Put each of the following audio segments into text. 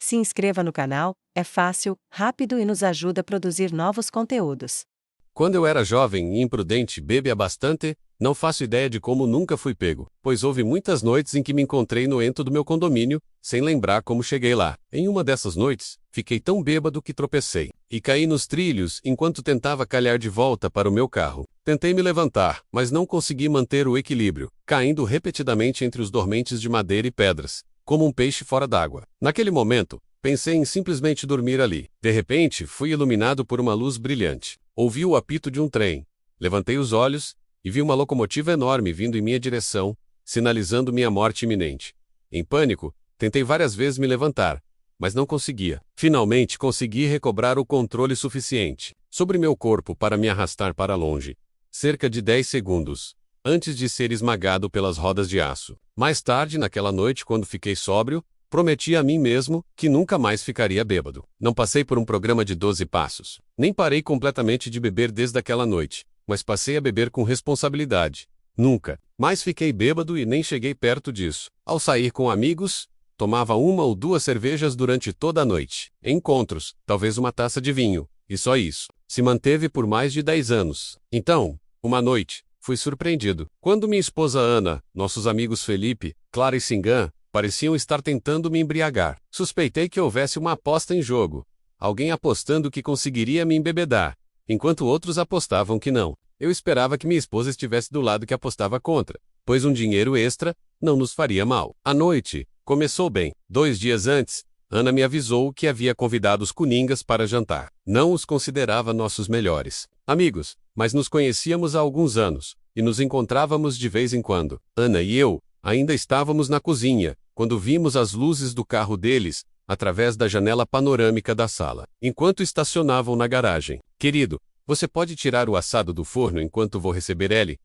Se inscreva no canal, é fácil, rápido e nos ajuda a produzir novos conteúdos. Quando eu era jovem e imprudente, bebia bastante, não faço ideia de como nunca fui pego, pois houve muitas noites em que me encontrei no entro do meu condomínio, sem lembrar como cheguei lá. Em uma dessas noites, fiquei tão bêbado que tropecei, e caí nos trilhos enquanto tentava calhar de volta para o meu carro. Tentei me levantar, mas não consegui manter o equilíbrio, caindo repetidamente entre os dormentes de madeira e pedras, como um peixe fora d'água. Naquele momento, pensei em simplesmente dormir ali. De repente, fui iluminado por uma luz brilhante. Ouvi o apito de um trem. Levantei os olhos e vi uma locomotiva enorme vindo em minha direção, sinalizando minha morte iminente. Em pânico, tentei várias vezes me levantar, mas não conseguia. Finalmente, consegui recobrar o controle suficiente sobre meu corpo para me arrastar para longe. Cerca de 10 segundos, antes de ser esmagado pelas rodas de aço. Mais tarde, naquela noite, quando fiquei sóbrio, prometi a mim mesmo que nunca mais ficaria bêbado. Não passei por um programa de 12 passos. Nem parei completamente de beber desde aquela noite, mas passei a beber com responsabilidade. Nunca mais fiquei bêbado e nem cheguei perto disso. Ao sair com amigos, tomava 1 ou 2 cervejas durante toda a noite. Em encontros, talvez uma taça de vinho, e só isso. Se manteve por mais de 10 anos. Então, uma noite, fui surpreendido. Quando minha esposa Ana, nossos amigos Felipe, Clara e Singan, pareciam estar tentando me embriagar. Suspeitei que houvesse uma aposta em jogo. Alguém apostando que conseguiria me embebedar, enquanto outros apostavam que não. Eu esperava que minha esposa estivesse do lado que apostava contra, pois um dinheiro extra não nos faria mal. A noite começou bem. 2 dias antes, Ana me avisou que havia convidado os Coningas para jantar. Não os considerava nossos melhores amigos, mas nos conhecíamos há alguns anos, e nos encontrávamos de vez em quando. Ana e eu ainda estávamos na cozinha, quando vimos as luzes do carro deles, através da janela panorâmica da sala, enquanto estacionavam na garagem. Querido, você pode tirar o assado do forno enquanto vou receber Ellie?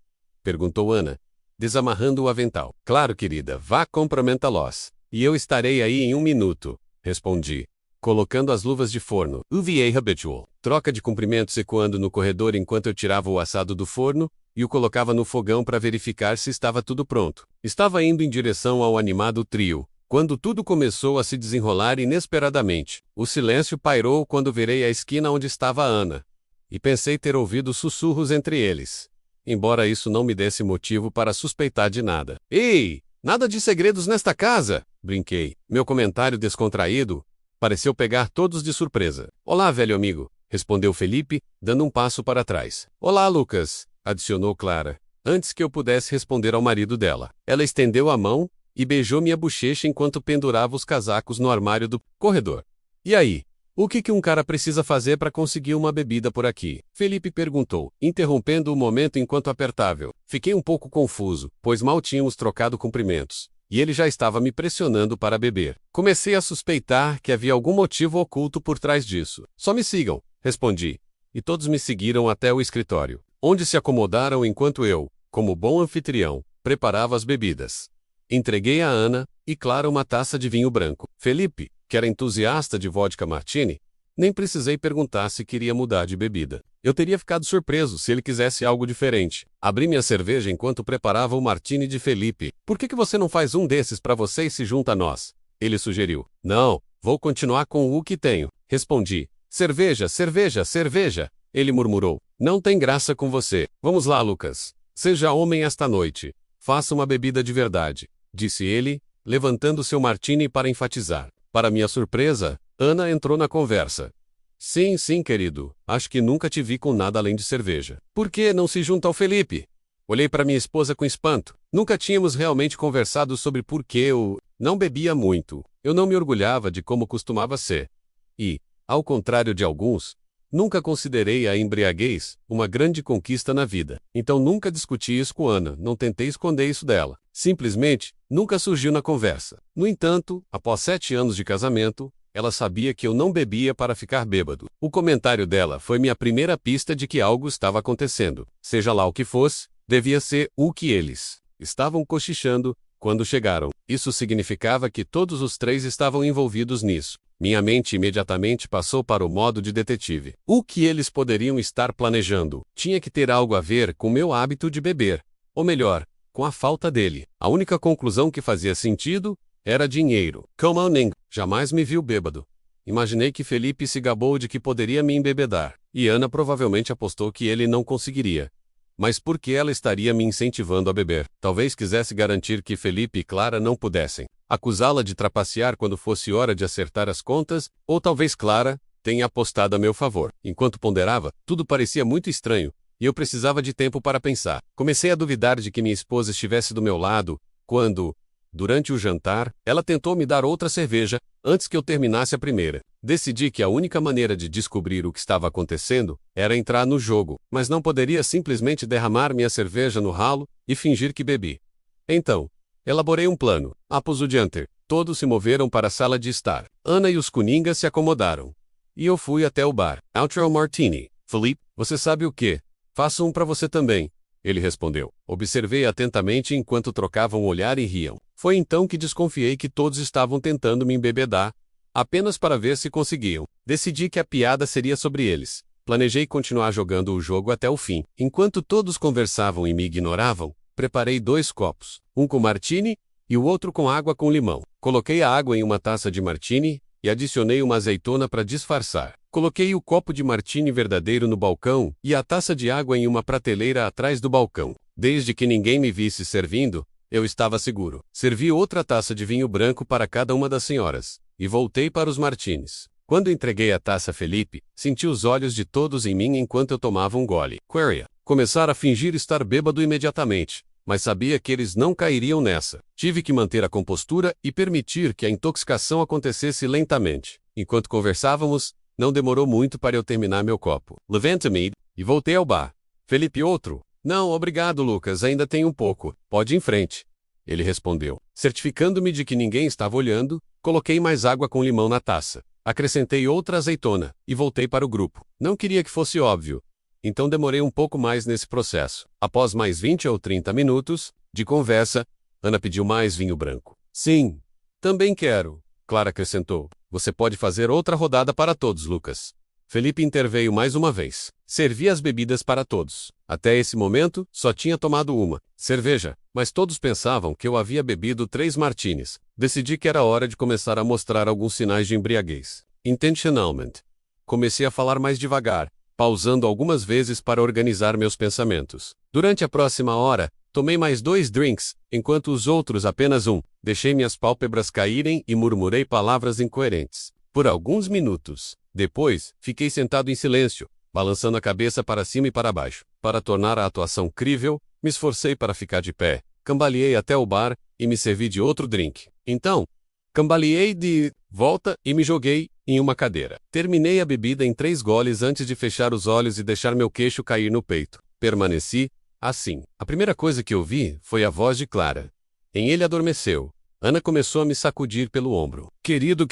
Perguntou Ana, desamarrando o avental. Claro, querida, vá cumprimentá-los. E eu estarei aí em 1 minuto, respondi, colocando as luvas de forno. UVA Habitual. Troca de cumprimentos ecoando no corredor enquanto eu tirava o assado do forno e o colocava no fogão para verificar se estava tudo pronto. Estava indo em direção ao animado trio, quando tudo começou a se desenrolar inesperadamente. O silêncio pairou quando virei a esquina onde estava a Ana, e pensei ter ouvido sussurros entre eles, embora isso não me desse motivo para suspeitar de nada. Ei, nada de segredos nesta casa, brinquei. Meu comentário descontraído pareceu pegar todos de surpresa. Olá, velho amigo, respondeu Felipe, dando um passo para trás. Olá, Lucas, adicionou Clara, antes que eu pudesse responder ao marido dela. Ela estendeu a mão e beijou minha bochecha enquanto pendurava os casacos no armário do corredor. E aí? O que um cara precisa fazer para conseguir uma bebida por aqui? Felipe perguntou, interrompendo o momento enquanto apertava. Fiquei um pouco confuso, pois mal tínhamos trocado cumprimentos, e ele já estava me pressionando para beber. Comecei a suspeitar que havia algum motivo oculto por trás disso. Só me sigam, respondi, e todos me seguiram até o escritório, onde se acomodaram enquanto eu, como bom anfitrião, preparava as bebidas. Entreguei a Ana e Clara uma taça de vinho branco. Felipe, que era entusiasta de vodka martini, nem precisei perguntar se queria mudar de bebida. Eu teria ficado surpreso se ele quisesse algo diferente. Abri minha cerveja enquanto preparava o martini de Felipe. Por que você não faz um desses para você e se junta a nós? Ele sugeriu. Não, vou continuar com o que tenho, respondi. Cerveja, cerveja, cerveja, ele murmurou. Não tem graça com você. Vamos lá, Lucas. Seja homem esta noite. Faça uma bebida de verdade, disse ele, levantando seu martini para enfatizar. Para minha surpresa, Ana entrou na conversa. Sim, querido, acho que nunca te vi com nada além de cerveja. Por que não se junta ao Felipe? Olhei para minha esposa com espanto. Nunca tínhamos realmente conversado sobre por que eu não bebia muito. Eu não me orgulhava de como costumava ser. E, ao contrário de alguns, nunca considerei a embriaguez uma grande conquista na vida. Então nunca discuti isso com Ana, não tentei esconder isso dela. Simplesmente, nunca surgiu na conversa. No entanto, após 7 anos de casamento, ela sabia que eu não bebia para ficar bêbado. O comentário dela foi minha primeira pista de que algo estava acontecendo. Seja lá o que fosse, devia ser o que eles estavam cochichando quando chegaram. Isso significava que todos os 3 estavam envolvidos nisso. Minha mente imediatamente passou para o modo de detetive. O que eles poderiam estar planejando? Tinha que ter algo a ver com meu hábito de beber. Ou melhor, com a falta dele. A única conclusão que fazia sentido Era dinheiro. Como nem jamais me viu bêbado. Imaginei que Felipe se gabou de que poderia me embebedar, e Ana provavelmente apostou que ele não conseguiria. Mas por que ela estaria me incentivando a beber? Talvez quisesse garantir que Felipe e Clara não pudessem acusá-la de trapacear quando fosse hora de acertar as contas, ou talvez Clara tenha apostado a meu favor. Enquanto ponderava, tudo parecia muito estranho, e eu precisava de tempo para pensar. Comecei a duvidar de que minha esposa estivesse do meu lado, quando, durante o jantar, ela tentou me dar outra cerveja, antes que eu terminasse a primeira. Decidi que a única maneira de descobrir o que estava acontecendo era entrar no jogo, mas não poderia simplesmente derramar minha cerveja no ralo e fingir que bebi. Então, elaborei um plano. Após o jantar, todos se moveram para a sala de estar. Ana e os Coningas se acomodaram. E eu fui até o bar. Outro Martini. Felipe, você sabe o quê? Faço um para você também. Ele respondeu. Observei atentamente enquanto trocavam um olhar e riam. Foi então que desconfiei que todos estavam tentando me embebedar, apenas para ver se conseguiam. Decidi que a piada seria sobre eles. Planejei continuar jogando o jogo até o fim. Enquanto todos conversavam e me ignoravam, preparei 2 copos, um com martini e o outro com água com limão. Coloquei a água em uma taça de martini e adicionei uma azeitona para disfarçar. Coloquei o copo de martini verdadeiro no balcão e a taça de água em uma prateleira atrás do balcão. Desde que ninguém me visse servindo, eu estava seguro. Servi outra taça de vinho branco para cada uma das senhoras, e voltei para os martinis. Quando entreguei a taça a Felipe, senti os olhos de todos em mim enquanto eu tomava um gole. Queria começar a fingir estar bêbado imediatamente, mas sabia que eles não cairiam nessa. Tive que manter a compostura e permitir que a intoxicação acontecesse lentamente. Enquanto conversávamos, não demorou muito para eu terminar meu copo. Levanta-me e voltei ao bar. Felipe, outro? Não, obrigado, Lucas, ainda tem um pouco. Pode ir em frente. Ele respondeu. Certificando-me de que ninguém estava olhando, coloquei mais água com limão na taça. Acrescentei outra azeitona e voltei para o grupo. Não queria que fosse óbvio, então demorei um pouco mais nesse processo. Após mais 20 ou 30 minutos de conversa, Ana pediu mais vinho branco. Sim, também quero, Clara acrescentou. Você pode fazer outra rodada para todos, Lucas. Felipe interveio mais uma vez. Servi as bebidas para todos. Até esse momento, só tinha tomado uma cerveja, mas todos pensavam que eu havia bebido 3 martinis. Decidi que era hora de começar a mostrar alguns sinais de embriaguez. Intentionalmente. Comecei a falar mais devagar, pausando algumas vezes para organizar meus pensamentos. Durante a próxima hora, tomei mais 2 drinks, enquanto os outros apenas um. Deixei minhas pálpebras caírem e murmurei palavras incoerentes. Por alguns minutos. Depois, fiquei sentado em silêncio, balançando a cabeça para cima e para baixo. Para tornar a atuação crível, me esforcei para ficar de pé, cambaleei até o bar e me servi de outro drink. Então, cambaleei de volta e me joguei em uma cadeira. Terminei a bebida em 3 goles antes de fechar os olhos e deixar meu queixo cair no peito. Permaneci assim. A primeira coisa que ouvi foi a voz de Clara. Ele adormeceu. Ana começou a me sacudir pelo ombro. Querido,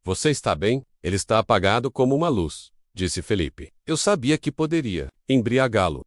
você está bem? Ele está apagado como uma luz, disse Felipe. Eu sabia que poderia embriagá-lo.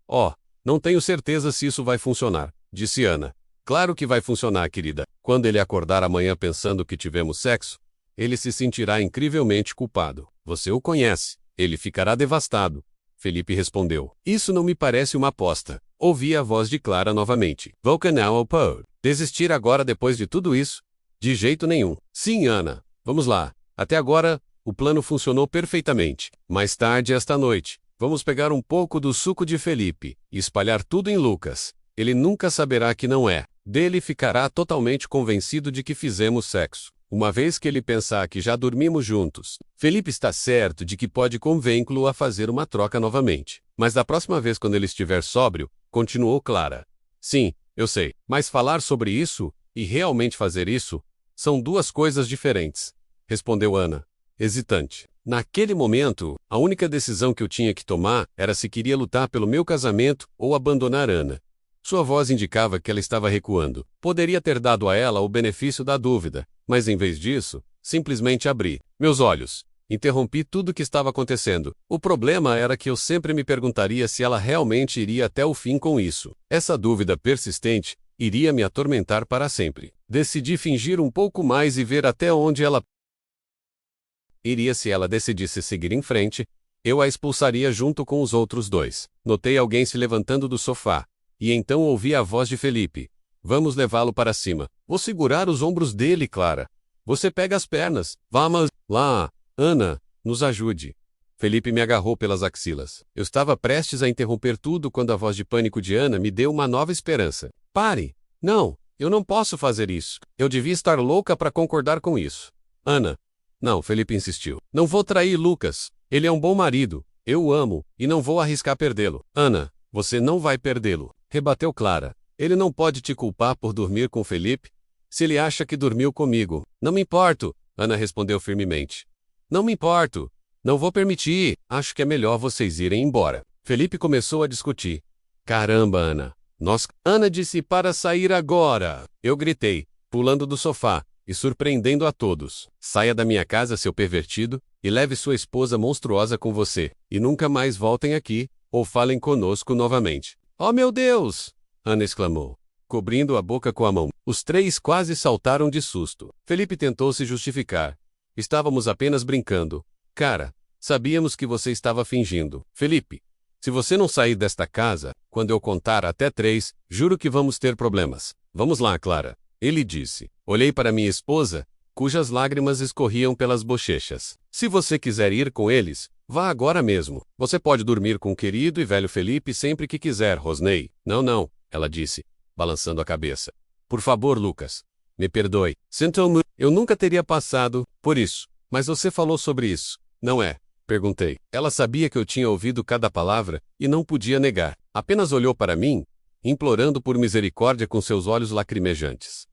Não tenho certeza se isso vai funcionar, disse Ana. Claro que vai funcionar, querida. Quando ele acordar amanhã pensando que tivemos sexo, ele se sentirá incrivelmente culpado. Você o conhece. Ele ficará devastado. Felipe respondeu. Isso não me parece uma aposta. Ouvi a voz de Clara novamente. Volcanal Pod. Desistir agora depois de tudo isso? De jeito nenhum. Sim, Ana. Vamos lá. Até agora, o plano funcionou perfeitamente. Mais tarde esta noite, vamos pegar um pouco do suco de Felipe e espalhar tudo em Lucas. Ele nunca saberá que não é. Dele ficará totalmente convencido de que fizemos sexo. Uma vez que ele pensar que já dormimos juntos, Felipe está certo de que pode convencê-lo a fazer uma troca novamente. Mas da próxima vez quando ele estiver sóbrio, continuou Clara. Sim, eu sei, mas falar sobre isso e realmente fazer isso são 2 coisas diferentes, respondeu Ana, hesitante. Naquele momento, a única decisão que eu tinha que tomar era se queria lutar pelo meu casamento ou abandonar Ana. Sua voz indicava que ela estava recuando. Poderia ter dado a ela o benefício da dúvida, mas em vez disso, simplesmente abri meus olhos. Interrompi tudo o que estava acontecendo. O problema era que eu sempre me perguntaria se ela realmente iria até o fim com isso. Essa dúvida persistente iria me atormentar para sempre. Decidi fingir um pouco mais e ver até onde ela iria. Se ela decidisse seguir em frente, eu a expulsaria junto com os outros 2. Notei alguém se levantando do sofá, e então ouvi a voz de Felipe. Vamos levá-lo para cima. Vou segurar os ombros dele, Clara. Você pega as pernas. Vamos lá, Ana, nos ajude. Felipe me agarrou pelas axilas. Eu estava prestes a interromper tudo quando a voz de pânico de Ana me deu uma nova esperança. Pare! Não, eu não posso fazer isso. Eu devia estar louca para concordar com isso. Ana. Não, Felipe insistiu. Não vou trair Lucas. Ele é um bom marido. Eu o amo, e não vou arriscar perdê-lo. Ana, você não vai perdê-lo. Rebateu Clara. Ele não pode te culpar por dormir com Felipe, se ele acha que dormiu comigo. Não me importo, Ana respondeu firmemente. Não me importo. Não vou permitir. Acho que é melhor vocês irem embora. Felipe começou a discutir. Caramba, Ana. Ana disse para sair agora. Eu gritei, pulando do sofá e surpreendendo a todos. Saia da minha casa, seu pervertido, e leve sua esposa monstruosa com você. E nunca mais voltem aqui, ou falem conosco novamente. Oh, meu Deus! Ana exclamou, cobrindo a boca com a mão. Os três quase saltaram de susto. Felipe tentou se justificar. Estávamos apenas brincando. Cara, sabíamos que você estava fingindo. Felipe, se você não sair desta casa, quando eu contar até 3, juro que vamos ter problemas. Vamos lá, Clara. Ele disse. Olhei para minha esposa, cujas lágrimas escorriam pelas bochechas. Se você quiser ir com eles, vá agora mesmo. Você pode dormir com o querido e velho Felipe sempre que quiser, Rosnei. Não, ela disse, balançando a cabeça. Por favor, Lucas. Me perdoe. Sinto-me. Eu nunca teria passado por isso. Mas você falou sobre isso, não é? Perguntei. Ela sabia que eu tinha ouvido cada palavra e não podia negar. Apenas olhou para mim, implorando por misericórdia com seus olhos lacrimejantes.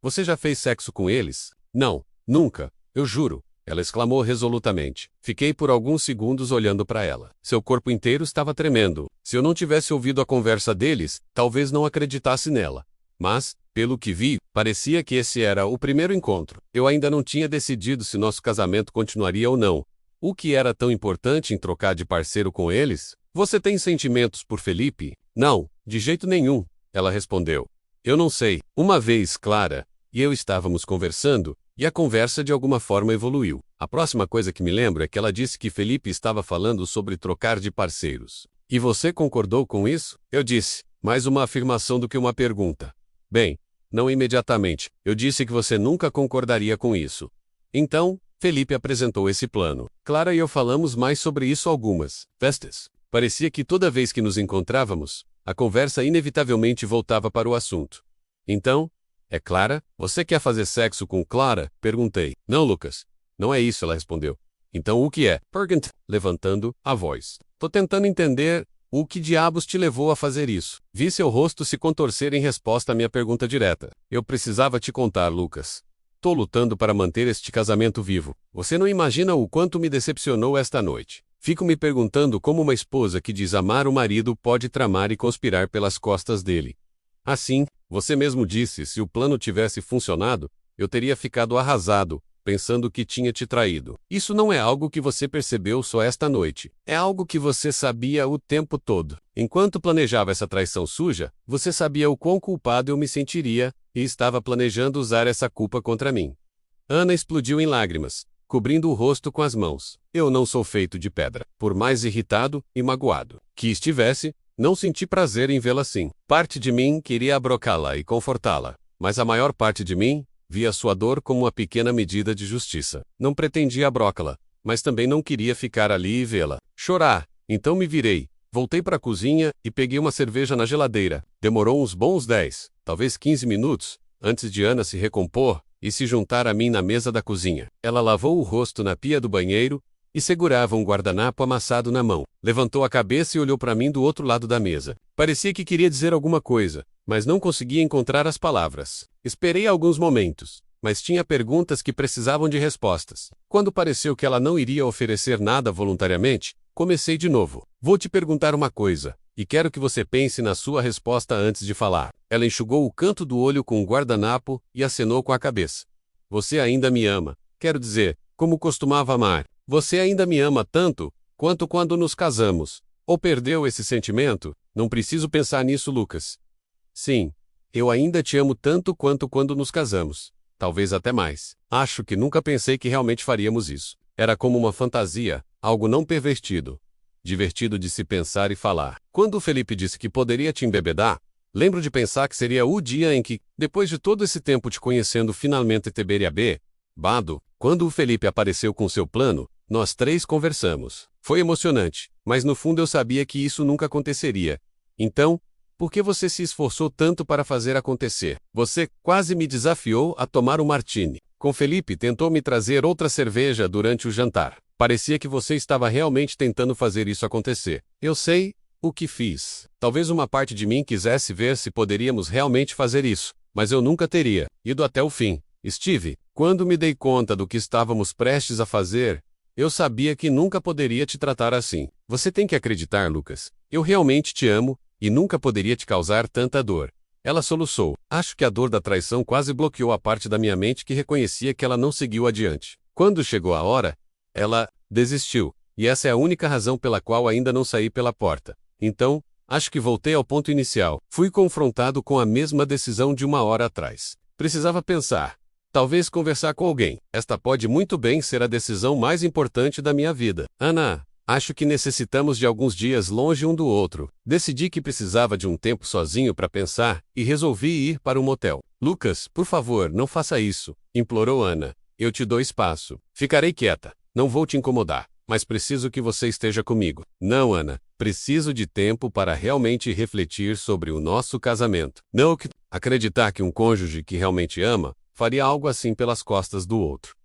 Você já fez sexo com eles? Não, nunca, eu juro, ela exclamou resolutamente. Fiquei por alguns segundos olhando para ela. Seu corpo inteiro estava tremendo. Se eu não tivesse ouvido a conversa deles, talvez não acreditasse nela. Mas, pelo que vi, parecia que esse era o primeiro encontro. Eu ainda não tinha decidido se nosso casamento continuaria ou não. O que era tão importante em trocar de parceiro com eles? Você tem sentimentos por Felipe? Não, de jeito nenhum, ela respondeu. Eu não sei. Uma vez, Clara e eu estávamos conversando, e a conversa de alguma forma evoluiu. A próxima coisa que me lembro é que ela disse que Felipe estava falando sobre trocar de parceiros. E você concordou com isso? Eu disse, mais uma afirmação do que uma pergunta. Bem, não imediatamente. Eu disse que você nunca concordaria com isso. Então, Felipe apresentou esse plano. Clara e eu falamos mais sobre isso algumas vezes. Parecia que toda vez que nos encontrávamos, a conversa inevitavelmente voltava para o assunto. Então, é Clara? Você quer fazer sexo com Clara? Perguntei. Não, Lucas. Não é isso, ela respondeu. Então o que é? Perguntei, levantando a voz. Tô tentando entender o que diabos te levou a fazer isso. Vi seu rosto se contorcer em resposta à minha pergunta direta. Eu precisava te contar, Lucas. Tô lutando para manter este casamento vivo. Você não imagina o quanto me decepcionou esta noite. Fico me perguntando como uma esposa que diz amar o marido pode tramar e conspirar pelas costas dele. Assim, você mesmo disse, se o plano tivesse funcionado, eu teria ficado arrasado, pensando que tinha te traído. Isso não é algo que você percebeu só esta noite. É algo que você sabia o tempo todo. Enquanto planejava essa traição suja, você sabia o quão culpado eu me sentiria, e estava planejando usar essa culpa contra mim. Ana explodiu em lágrimas, cobrindo o rosto com as mãos. Eu não sou feito de pedra. Por mais irritado e magoado que estivesse, não senti prazer em vê-la assim. Parte de mim queria abrocá-la e confortá-la, mas a maior parte de mim via sua dor como uma pequena medida de justiça. Não pretendia abrocá-la, mas também não queria ficar ali e vê-la chorar. Então me virei, voltei para a cozinha e peguei uma cerveja na geladeira. Demorou uns bons 10, talvez 15 minutos, antes de Ana se recompor e se juntar a mim na mesa da cozinha. Ela lavou o rosto na pia do banheiro e segurava um guardanapo amassado na mão. Levantou a cabeça e olhou para mim do outro lado da mesa. Parecia que queria dizer alguma coisa, mas não conseguia encontrar as palavras. Esperei alguns momentos, mas tinha perguntas que precisavam de respostas. Quando pareceu que ela não iria oferecer nada voluntariamente, comecei de novo. Vou te perguntar uma coisa, e quero que você pense na sua resposta antes de falar. Ela enxugou o canto do olho com o guardanapo e acenou com a cabeça. Você ainda me ama. Quero dizer, como costumava amar. Você ainda me ama tanto quanto quando nos casamos. Ou perdeu esse sentimento? Não preciso pensar nisso, Lucas. Sim, eu ainda te amo tanto quanto quando nos casamos. Talvez até mais. Acho que nunca pensei que realmente faríamos isso. Era como uma fantasia, algo não pervertido. Divertido de se pensar e falar. Quando o Felipe disse que poderia te embebedar, Lembro de pensar que seria o dia em que, depois de todo esse tempo te conhecendo, finalmente te veria bado. Quando o Felipe apareceu com seu plano, nós três conversamos. Foi emocionante, mas no fundo eu sabia que isso nunca aconteceria. Então, por que você se esforçou tanto para fazer acontecer? Você quase me desafiou a tomar um martini. Com Felipe tentou me trazer outra cerveja durante o jantar. Parecia que você estava realmente tentando fazer isso acontecer. Eu sei o que fiz. Talvez uma parte de mim quisesse ver se poderíamos realmente fazer isso, mas eu nunca teria ido até o fim. Steve, quando me dei conta do que estávamos prestes a fazer, eu sabia que nunca poderia te tratar assim. Você tem que acreditar, Lucas. Eu realmente te amo e nunca poderia te causar tanta dor. Ela soluçou. Acho que a dor da traição quase bloqueou a parte da minha mente que reconhecia que ela não seguiu adiante. Quando chegou a hora, ela desistiu. E essa é a única razão pela qual ainda não saí pela porta. Então, acho que voltei ao ponto inicial. Fui confrontado com a mesma decisão de uma hora atrás. Precisava pensar. Talvez conversar com alguém. Esta pode muito bem ser a decisão mais importante da minha vida. Ana, acho que necessitamos de alguns dias longe um do outro. Decidi que precisava de um tempo sozinho para pensar e resolvi ir para um motel. Lucas, por favor, não faça isso, implorou Ana. Eu te dou espaço. Ficarei quieta. Não vou te incomodar, mas preciso que você esteja comigo. Não, Ana. Preciso de tempo para realmente refletir sobre o nosso casamento. Não acreditar que um cônjuge que realmente ama faria algo assim pelas costas do outro.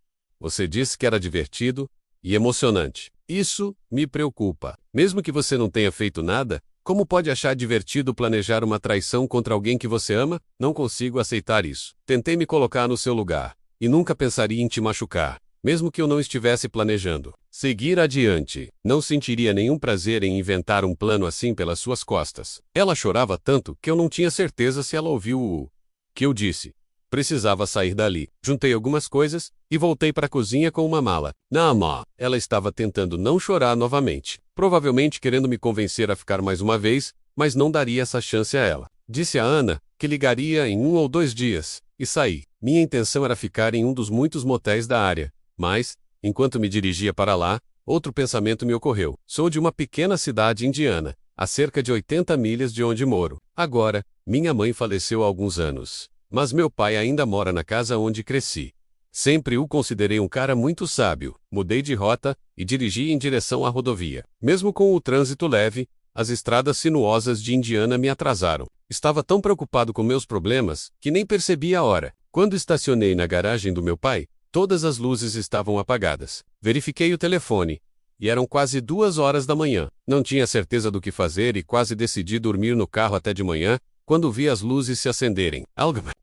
Você disse que era divertido e emocionante. Isso me preocupa. Mesmo que você não tenha feito nada, como pode achar divertido planejar uma traição contra alguém que você ama? Não consigo aceitar isso. Tentei me colocar no seu lugar, e nunca pensaria em te machucar, mesmo que eu não estivesse planejando. Seguir adiante. Não sentiria nenhum prazer em inventar um plano assim pelas suas costas. Ela chorava tanto que eu não tinha certeza se ela ouviu o que eu disse. Precisava sair dali. Juntei algumas coisas e voltei para a cozinha com uma mala. Não, ela estava tentando não chorar novamente. Provavelmente querendo me convencer a ficar mais uma vez, mas não daria essa chance a ela. Disse a Ana que ligaria em 1 ou 2 dias, e saí. Minha intenção era ficar em um dos muitos motéis da área, mas, enquanto me dirigia para lá, outro pensamento me ocorreu. Sou de uma pequena cidade indiana, a cerca de 80 milhas de onde moro. Agora, minha mãe faleceu há alguns anos. Mas meu pai ainda mora na casa onde cresci. Sempre o considerei um cara muito sábio. Mudei de rota e dirigi em direção à rodovia. Mesmo com o trânsito leve, as estradas sinuosas de Indiana me atrasaram. Estava tão preocupado com meus problemas que nem percebi a hora. Quando estacionei na garagem do meu pai, todas as luzes estavam apagadas. Verifiquei o telefone. E eram quase 2 horas da manhã. Não tinha certeza do que fazer e quase decidi dormir no carro até de manhã, quando vi as luzes se acenderem.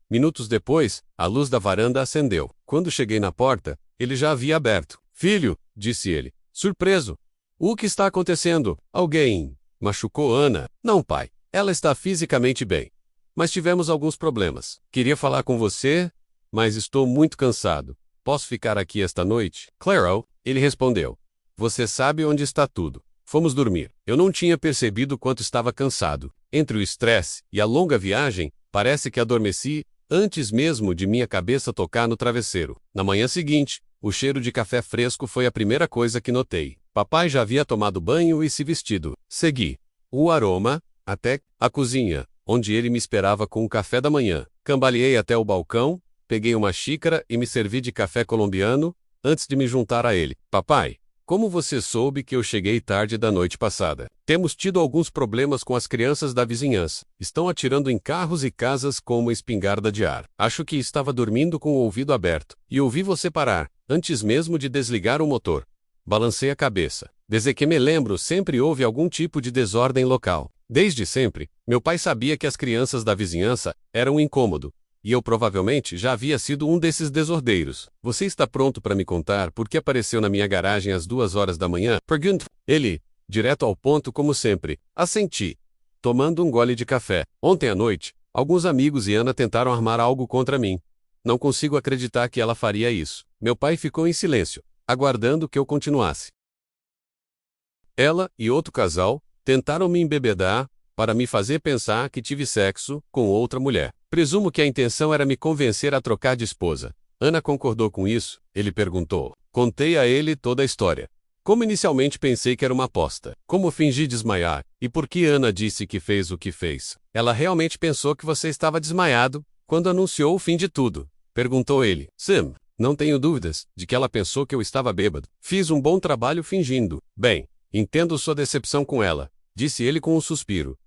Minutos depois, a luz da varanda acendeu. Quando cheguei na porta, ele já havia aberto. Filho, disse ele, surpreso. O que está acontecendo? Alguém machucou Ana? Não, pai. Ela está fisicamente bem. Mas tivemos alguns problemas. Queria falar com você, mas estou muito cansado. Posso ficar aqui esta noite? Claro, ele respondeu. Você sabe onde está tudo. Fomos dormir. Eu não tinha percebido quanto estava cansado. Entre o estresse e a longa viagem, parece que adormeci antes mesmo de minha cabeça tocar no travesseiro. Na manhã seguinte, o cheiro de café fresco foi a primeira coisa que notei. Papai já havia tomado banho e se vestido. Segui o aroma até a cozinha, onde ele me esperava com o café da manhã. Cambaleei até o balcão, peguei uma xícara e me servi de café colombiano antes de me juntar a ele. Papai, como você soube que eu cheguei tarde da noite passada? Temos tido alguns problemas com as crianças da vizinhança. Estão atirando em carros e casas com uma espingarda de ar. Acho que estava dormindo com o ouvido aberto. E ouvi você parar, antes mesmo de desligar o motor. Balancei a cabeça. Desde que me lembro, sempre houve algum tipo de desordem local. Desde sempre, meu pai sabia que as crianças da vizinhança eram um incômodo. E eu provavelmente já havia sido um desses desordeiros. Você está pronto para me contar por que apareceu na minha garagem às 2 horas da manhã? Perguntou. Ele, direto ao ponto como sempre, assenti, tomando um gole de café. Ontem à noite, alguns amigos e Ana tentaram armar algo contra mim. Não consigo acreditar que ela faria isso. Meu pai ficou em silêncio, aguardando que eu continuasse. Ela e outro casal tentaram me embebedar para me fazer pensar que tive sexo com outra mulher. Presumo que a intenção era me convencer a trocar de esposa. Ana concordou com isso? Ele perguntou. Contei a ele toda a história. Como inicialmente pensei que era uma aposta. Como fingi desmaiar. E por que Ana disse que fez o que fez? Ela realmente pensou que você estava desmaiado quando anunciou o fim de tudo. Perguntou ele. Sam, não tenho dúvidas de que ela pensou que eu estava bêbado. Fiz um bom trabalho fingindo. Bem, entendo sua decepção com ela, disse ele com um suspiro.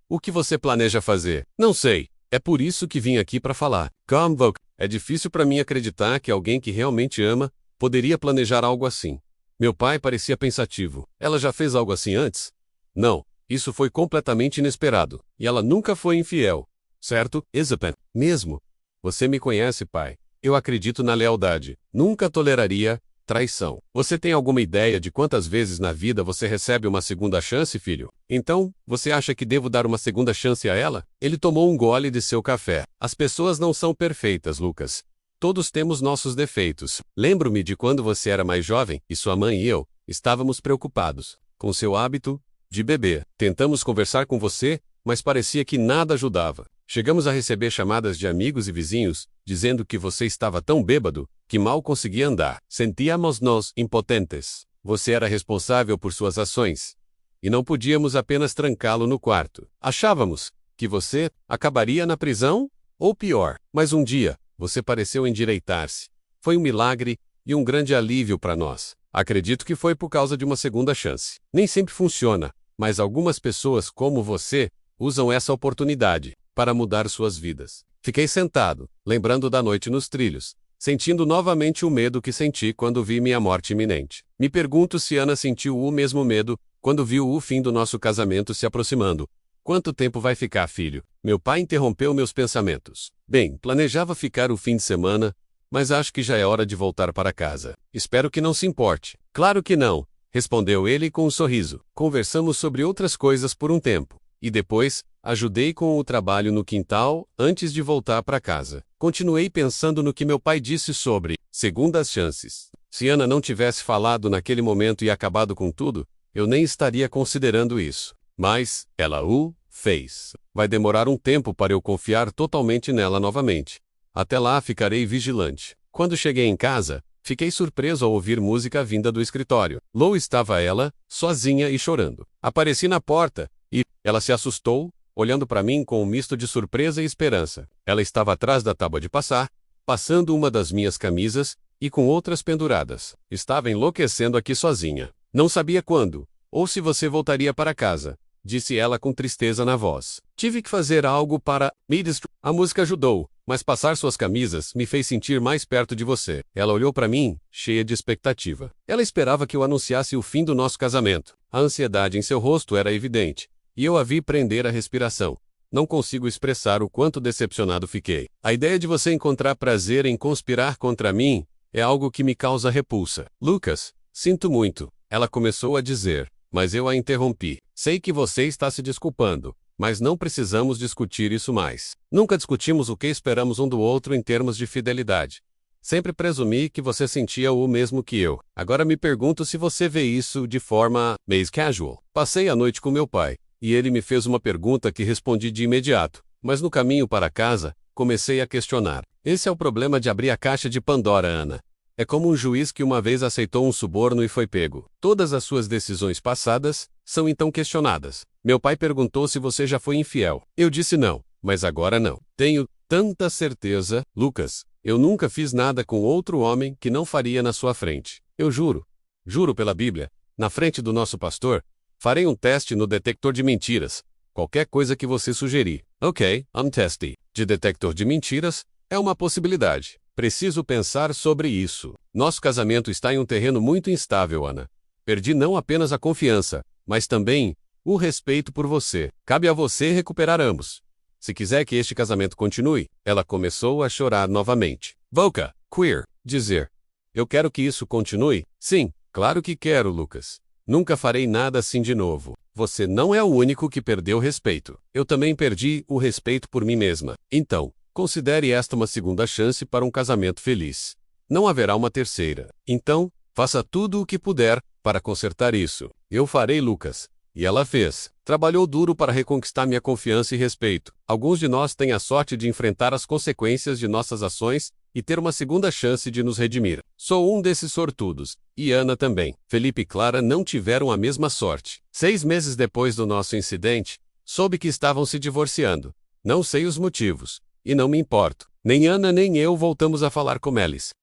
O que você planeja fazer? Não sei. É por isso que vim aqui para falar. Calm, Volk. É difícil para mim acreditar que alguém que realmente ama poderia planejar algo assim. Meu pai parecia pensativo. Ela já fez algo assim antes? Não. Isso foi completamente inesperado. E ela nunca foi infiel. Certo, Isabel? Mesmo. Você me conhece, pai. Eu acredito na lealdade. Nunca toleraria traição. Você tem alguma ideia de quantas vezes na vida você recebe uma segunda chance, filho? Então, você acha que devo dar uma segunda chance a ela? Ele tomou um gole de seu café. As pessoas não são perfeitas, Lucas. Todos temos nossos defeitos. Lembro-me de quando você era mais jovem e sua mãe e eu estávamos preocupados com seu hábito de beber. Tentamos conversar com você, mas parecia que nada ajudava. Chegamos a receber chamadas de amigos e vizinhos dizendo que você estava tão bêbado que mal conseguia andar. Sentíamos-nos impotentes. Você era responsável por suas ações. E não podíamos apenas trancá-lo no quarto. Achávamos que você acabaria na prisão ou pior. Mas um dia, você pareceu endireitar-se. Foi um milagre e um grande alívio para nós. Acredito que foi por causa de uma segunda chance. Nem sempre funciona, mas algumas pessoas como você usam essa oportunidade para mudar suas vidas. Fiquei sentado, lembrando da noite nos trilhos, sentindo novamente o medo que senti quando vi minha morte iminente. Me pergunto se Ana sentiu o mesmo medo quando viu o fim do nosso casamento se aproximando. Quanto tempo vai ficar, filho? Meu pai interrompeu meus pensamentos. Bem, planejava ficar o fim de semana, mas acho que já é hora de voltar para casa. Espero que não se importe. Claro que não, respondeu ele com um sorriso. Conversamos sobre outras coisas por um tempo. E depois, ajudei com o trabalho no quintal antes de voltar para casa. Continuei pensando no que meu pai disse sobre segundas chances. Se Ana não tivesse falado naquele momento e acabado com tudo, eu nem estaria considerando isso. Mas ela o fez. Vai demorar um tempo para eu confiar totalmente nela novamente. Até lá ficarei vigilante. Quando cheguei em casa, fiquei surpreso ao ouvir música vinda do escritório. Lou estava ela, sozinha e chorando. Apareci na porta e ela se assustou, olhando para mim com um misto de surpresa e esperança. Ela estava atrás da tábua de passar, passando uma das minhas camisas e com outras penduradas. Estava enlouquecendo aqui sozinha. Não sabia quando, ou se você voltaria para casa, disse ela com tristeza na voz. Tive que fazer algo para me distrair. A música ajudou, mas passar suas camisas me fez sentir mais perto de você. Ela olhou para mim, cheia de expectativa. Ela esperava que eu anunciasse o fim do nosso casamento. A ansiedade em seu rosto era evidente, e eu a vi prender a respiração. Não consigo expressar o quanto decepcionado fiquei. A ideia de você encontrar prazer em conspirar contra mim é algo que me causa repulsa. Lucas, sinto muito, ela começou a dizer, mas eu a interrompi. Sei que você está se desculpando, mas não precisamos discutir isso mais. Nunca discutimos o que esperamos um do outro em termos de fidelidade. Sempre presumi que você sentia o mesmo que eu. Agora me pergunto se você vê isso de forma mais casual. Passei a noite com meu pai, e ele me fez uma pergunta que respondi de imediato, mas no caminho para casa, comecei a questionar. Esse é o problema de abrir a caixa de Pandora, Ana. É como um juiz que uma vez aceitou um suborno e foi pego. Todas as suas decisões passadas são então questionadas. Meu pai perguntou se você já foi infiel. Eu disse não, mas agora não. Tenho tanta certeza, Lucas. Eu nunca fiz nada com outro homem que não faria na sua frente. Eu juro. Juro pela Bíblia, na frente do nosso pastor, farei um teste no detector de mentiras. Qualquer coisa que você sugerir. Ok, testy. De detector de mentiras, é uma possibilidade. Preciso pensar sobre isso. Nosso casamento está em um terreno muito instável, Ana. Perdi não apenas a confiança, mas também o respeito por você. Cabe a você recuperar ambos. Se quiser que este casamento continue, ela começou a chorar novamente. Volka, queer, dizer. Eu quero que isso continue? Sim, claro que quero, Lucas. Nunca farei nada assim de novo. Você não é o único que perdeu respeito. Eu também perdi o respeito por mim mesma. Então, considere esta uma segunda chance para um casamento feliz. Não haverá uma terceira. Então, faça tudo o que puder para consertar isso. Eu farei, Lucas. E ela fez. Trabalhou duro para reconquistar minha confiança e respeito. Alguns de nós têm a sorte de enfrentar as consequências de nossas ações e ter uma segunda chance de nos redimir. Sou um desses sortudos. E Ana também. Felipe e Clara não tiveram a mesma sorte. 6 meses depois do nosso incidente, soube que estavam se divorciando. Não sei os motivos. E não me importo. Nem Ana nem eu voltamos a falar com eles.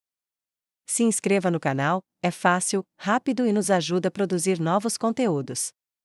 Se inscreva no canal, é fácil, rápido e nos ajuda a produzir novos conteúdos.